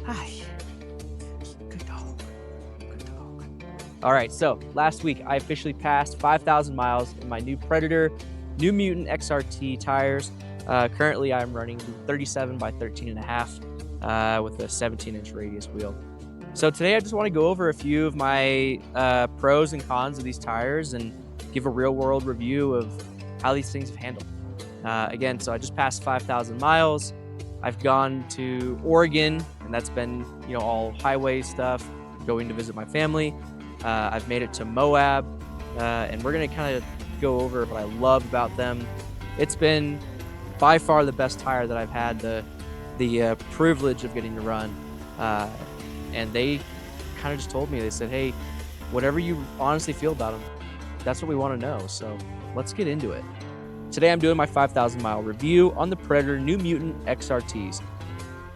Hi. Good dog. Good dog. All right, so last week I officially passed 5,000 miles in my new Predator, new Mutant XRT tires. Currently, I'm running the 37 by 13 and a half with a 17-inch radius wheel. So today I just want to go over a few of my pros and cons of these tires and give a real-world review of how these things have handled. Again, so I just passed 5,000 miles. I've gone to Oregon, and that's been, all highway stuff, going to visit my family. I've made it to Moab, and we're going to kind of go over what I love about them. It's been by far the best tire that I've had the privilege of getting to run. And they kind of just told me, they said, hey, whatever you honestly feel about them, that's what we want to know. So let's get into it. Today I'm doing my 5,000 mile review on the Predator New Mutant XRTs.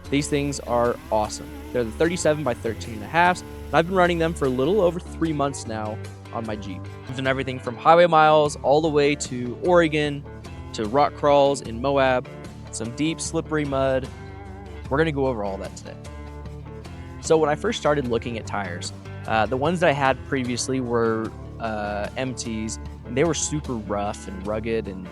These things are awesome. They're the 37 by 13 and a halves, and I've been running them for a little over 3 months now on my Jeep. I've done everything from highway miles all the way to Oregon, to rock crawls in Moab, some deep slippery mud. We're gonna go over all that today. So when I first started looking at tires, the ones that I had previously were MTs, and they were super rough and rugged and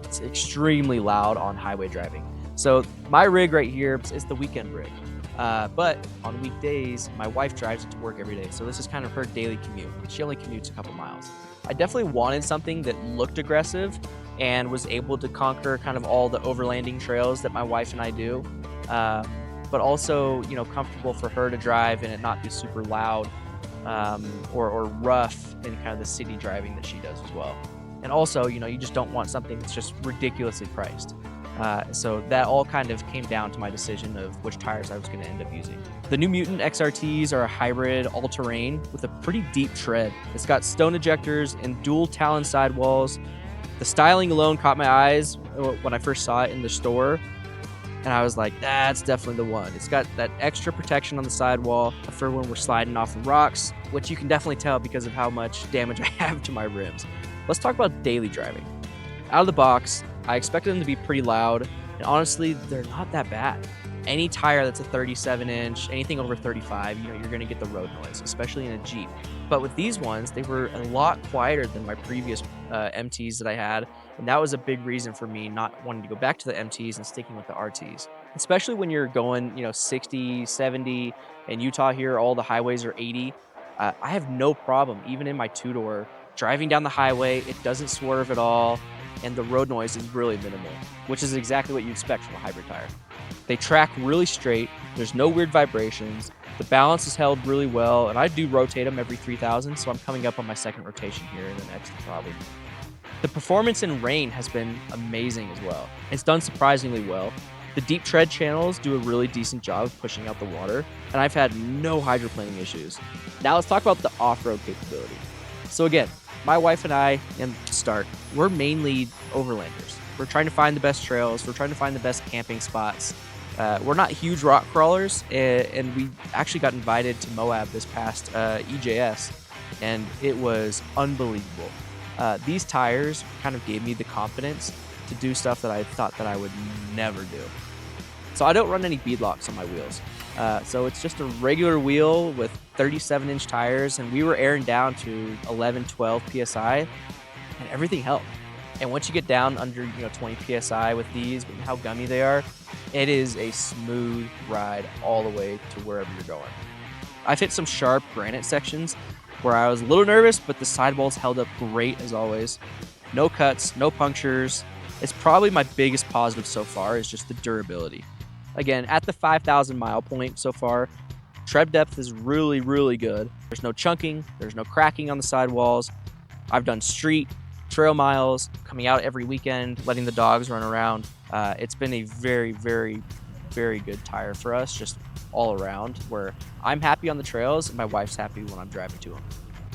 it's extremely loud on highway driving. So my rig right here is the weekend rig. But on weekdays, my wife drives it to work every day. So this is kind of her daily commute. She only commutes a couple miles. I definitely wanted something that looked aggressive and was able to conquer kind of all the overlanding trails that my wife and I do. But also, comfortable for her to drive and it not be super loud or rough in kind of the city driving that she does as well. And also, you just don't want something that's just ridiculously priced. So that all kind of came down to my decision of which tires I was going to end up using. The new Mutant XRTs are a hybrid all-terrain with a pretty deep tread. It's got stone ejectors and dual Talon sidewalls. The styling alone caught my eyes when I first saw it in the store. And I was like, that's definitely the one. It's got that extra protection on the sidewall for when we're sliding off the rocks, which you can definitely tell because of how much damage I have to my rims. Let's talk about daily driving. Out of the box, I expected them to be pretty loud, and honestly, they're not that bad. Any tire that's a 37-inch, anything over 35, you're going to get the road noise, especially in a Jeep. But with these ones, they were a lot quieter than my previous MTs that I had, and that was a big reason for me not wanting to go back to the MTs and sticking with the RTs. Especially when you're going, 60, 70, in Utah here, all the highways are 80. I have no problem, even in my two-door, driving down the highway. It doesn't swerve at all, and the road noise is really minimal, which is exactly what you expect from a hybrid tire. They track really straight, there's no weird vibrations, the balance is held really well, and I do rotate them every 3,000, so I'm coming up on my second rotation here in the next probably. The performance in rain has been amazing as well. It's done surprisingly well. The deep tread channels do a really decent job of pushing out the water, and I've had no hydroplaning issues. Now let's talk about the off-road capability. So again, my wife and I, and to start, we're mainly overlanders. We're trying to find the best trails. We're trying to find the best camping spots. We're not huge rock crawlers, and we actually got invited to Moab this past EJS, and it was unbelievable. These tires kind of gave me the confidence to do stuff that I thought that I would never do. So I don't run any beadlocks on my wheels. So it's just a regular wheel with 37-inch tires, and we were airing down to 11, 12 PSI, and everything helped. And once you get down under 20 PSI with these, and how gummy they are, it is a smooth ride all the way to wherever you're going. I've hit some sharp granite sections where I was a little nervous, but the sidewalls held up great as always. No cuts, no punctures. It's probably my biggest positive so far is just the durability. Again, at the 5,000 mile point so far, tread depth is really, really good. There's no chunking, there's no cracking on the sidewalls. I've done street, trail miles, coming out every weekend, letting the dogs run around. It's been a very, very, very good tire for us, just all around, where I'm happy on the trails and my wife's happy when I'm driving to them.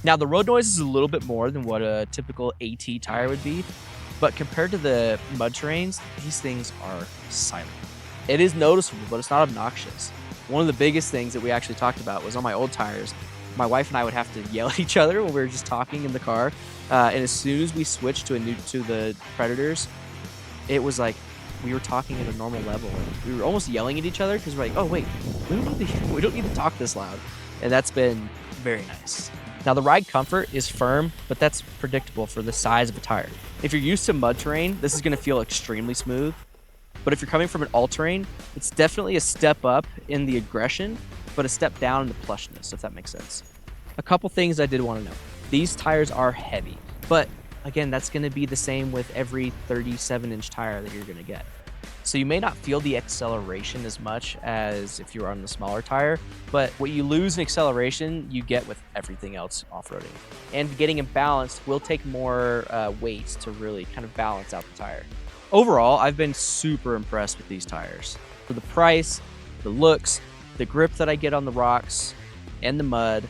Now, the road noise is a little bit more than what a typical AT tire would be, but compared to the mud terrains, these things are silent. It is noticeable, but it's not obnoxious. One of the biggest things that we actually talked about was on my old tires, my wife and I would have to yell at each other when we were just talking in the car. And as soon as we switched to the Predators, it was like we were talking at a normal level. We were almost yelling at each other because we're like, oh wait, we don't need to talk this loud. And that's been very nice. Now the ride comfort is firm, but that's predictable for the size of a tire. If you're used to mud terrain, this is going to feel extremely smooth. But if you're coming from an all-terrain, it's definitely a step up in the aggression, but a step down in the plushness, if that makes sense. A couple things I did want to know. These tires are heavy, but again, that's going to be the same with every 37-inch tire that you're going to get. So you may not feel the acceleration as much as if you were on the smaller tire, but what you lose in acceleration, you get with everything else off-roading. And getting it balanced will take more weight to really kind of balance out the tire. Overall, I've been super impressed with these tires. For the price, the looks, the grip that I get on the rocks and the mud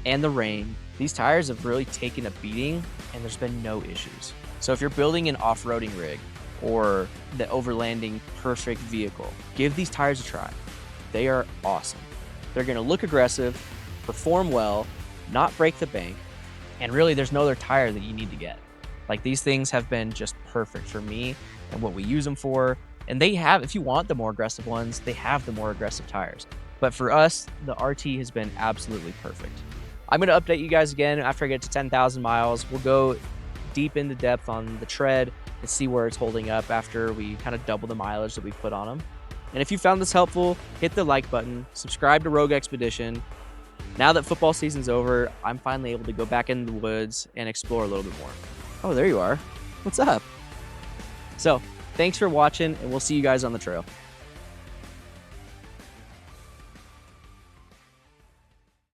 and the rain, these tires have really taken a beating and there's been no issues. So if you're building an off-roading rig or the overlanding perfect vehicle, give these tires a try. They are awesome. They're gonna look aggressive, perform well, not break the bank, and really there's no other tire that you need to get. Like, these things have been just perfect for me and what we use them for. And they have, if you want the more aggressive ones, they have the more aggressive tires. But for us, the RT has been absolutely perfect. I'm going to update you guys again after I get to 10,000 miles. We'll go deep into depth on the tread and see where it's holding up after we kind of double the mileage that we put on them. And if you found this helpful, hit the like button, subscribe to Rogue Expedition. Now that football season's over, I'm finally able to go back into the woods and explore a little bit more. Oh, there you are. What's up? So, thanks for watching, and we'll see you guys on the trail.